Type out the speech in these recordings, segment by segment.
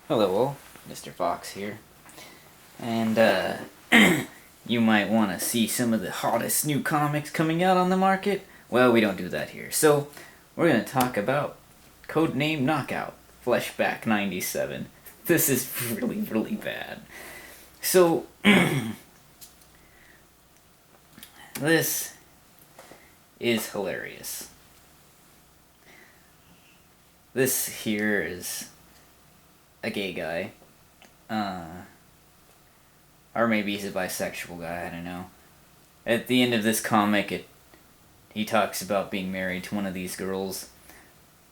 Hello all, Mr. Fox here. And, you might want to see some of the hottest new comics coming out on the market. Well, we don't do that here. So, we're going to talk about Codename Knockout, Fleshback 97. This is really, really bad. So, this is hilarious. This here is a gay guy. Or maybe he's a bisexual guy, I don't know. At the end of this comic, he talks about being married to one of these girls.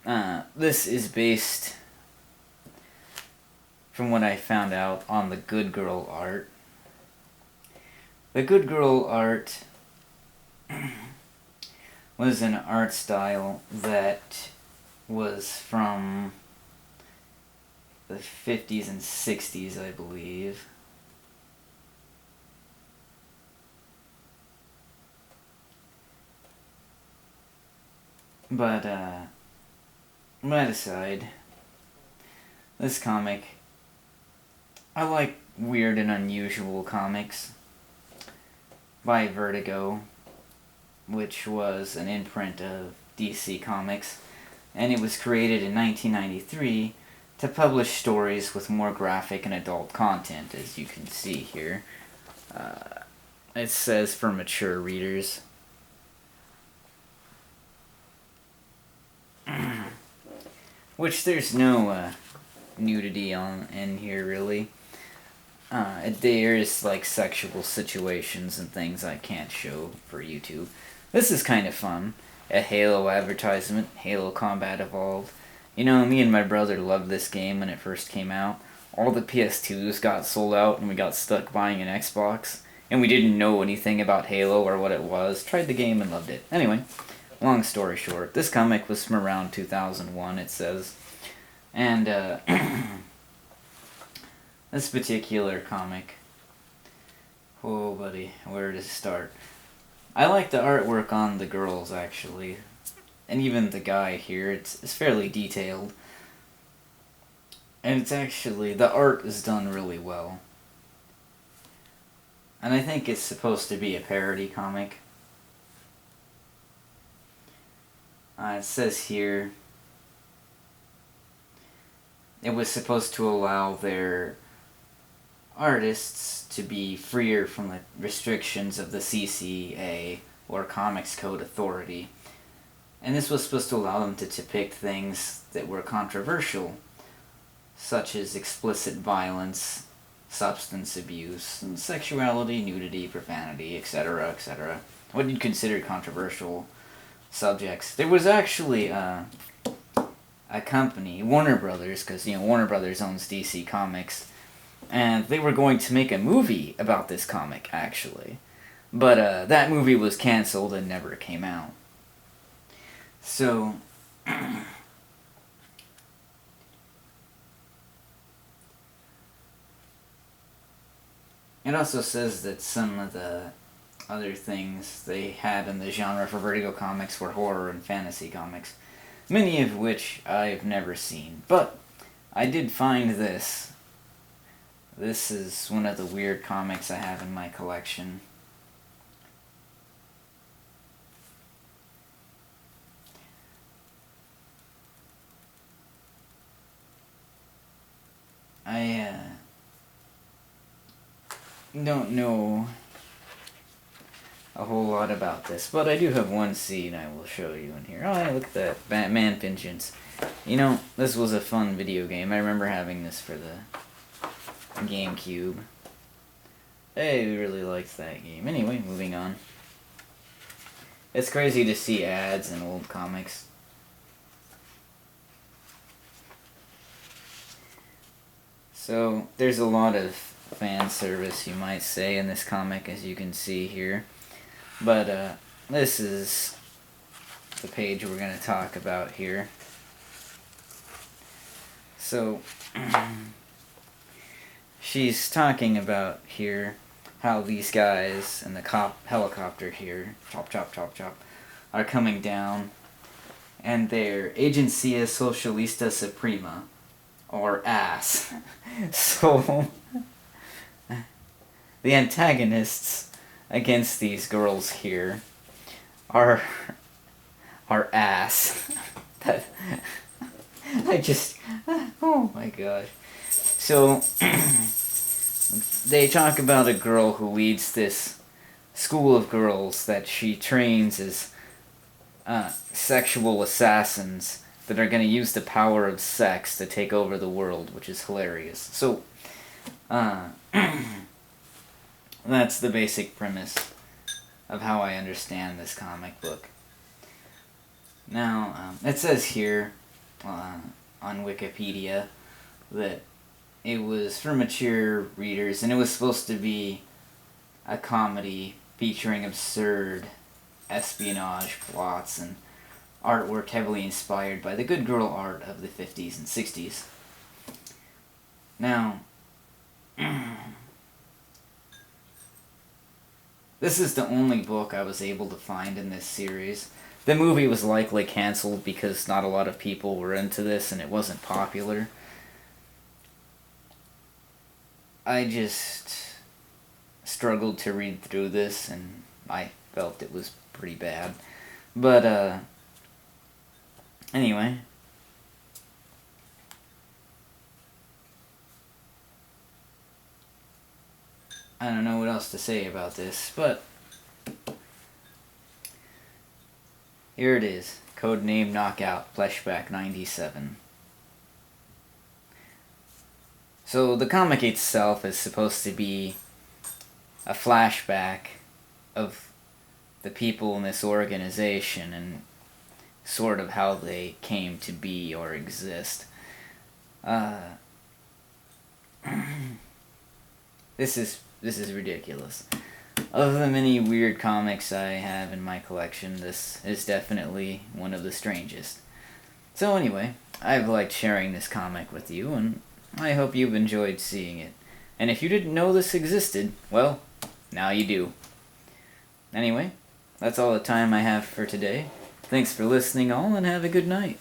This is based, from what I found out, on the Good Girl art. The Good Girl art was an art style that was from the 50s and 60s, I believe. But, that aside, this comic, I like weird and unusual comics by Vertigo, which was an imprint of DC Comics, and it was created in 1993 to publish stories with more graphic and adult content, as you can see here. It says for mature readers. Which there's no nudity in here, really. There's like sexual situations and things I can't show for YouTube. This is kind of fun. A Halo advertisement, Halo Combat Evolved. You know, me and my brother loved this game when it first came out. All the PS2s got sold out and we got stuck buying an Xbox. And we didn't know anything about Halo or what it was. Tried the game and loved it. Anyway, long story short, this comic was from around 2001, it says. And, this particular comic, oh buddy, where to start? I like the artwork on the girls, actually. And even the guy here, it's fairly detailed. And it's actually, the art is done really well. And I think it's supposed to be a parody comic. It says here, it was supposed to allow their artists to be freer from the restrictions of the CCA, or Comics Code Authority. And this was supposed to allow them to depict things that were controversial, such as explicit violence, substance abuse, and sexuality, nudity, profanity, etc., etc. What you'd consider controversial subjects. There was actually a company, Warner Brothers, because Warner Brothers owns DC Comics, and they were going to make a movie about this comic, actually. But that movie was canceled and never came out. So, it also says that some of the other things they had in the genre for Vertigo Comics were horror and fantasy comics, many of which I've never seen. But I did find this. This is one of the weird comics I have in my collection. I don't know a whole lot about this, but I do have one scene I will show you in here. Oh, yeah, look at that. Batman Vengeance. You know, this was a fun video game. I remember having this for the GameCube. I really liked that game. Anyway, moving on. It's crazy to see ads in old comics. So, there's a lot of fan service, you might say, in this comic, as you can see here. But, this is the page we're going to talk about here. So, she's talking about here how these guys in the helicopter here, chop, chop, chop, chop, are coming down, and they're Agencia Socialista Suprema, or ass. So, the antagonists against these girls here are ass. That I just, oh my god. So they talk about a girl who leads this school of girls that she trains as sexual assassins that are going to use the power of sex to take over the world, which is hilarious. So that's the basic premise of how I understand this comic book. Now, it says here on Wikipedia that it was for mature readers, and it was supposed to be a comedy featuring absurd espionage plots and artwork heavily inspired by the good girl art of the 50s and 60s. Now, this is the only book I was able to find in this series. The movie was likely canceled because not a lot of people were into this and it wasn't popular. I just struggled to read through this and I felt it was pretty bad. But, anyway. I don't know what else to say about this, but here it is. Codename Knockout, Flashback 97. So the comic itself is supposed to be a flashback of the people in this organization and sort of how they came to be or exist. This is ridiculous. Of the many weird comics I have in my collection, this is definitely one of the strangest. So anyway, I've liked sharing this comic with you, and I hope you've enjoyed seeing it. And if you didn't know this existed, well, now you do. Anyway, that's all the time I have for today. Thanks for listening all, and have a good night.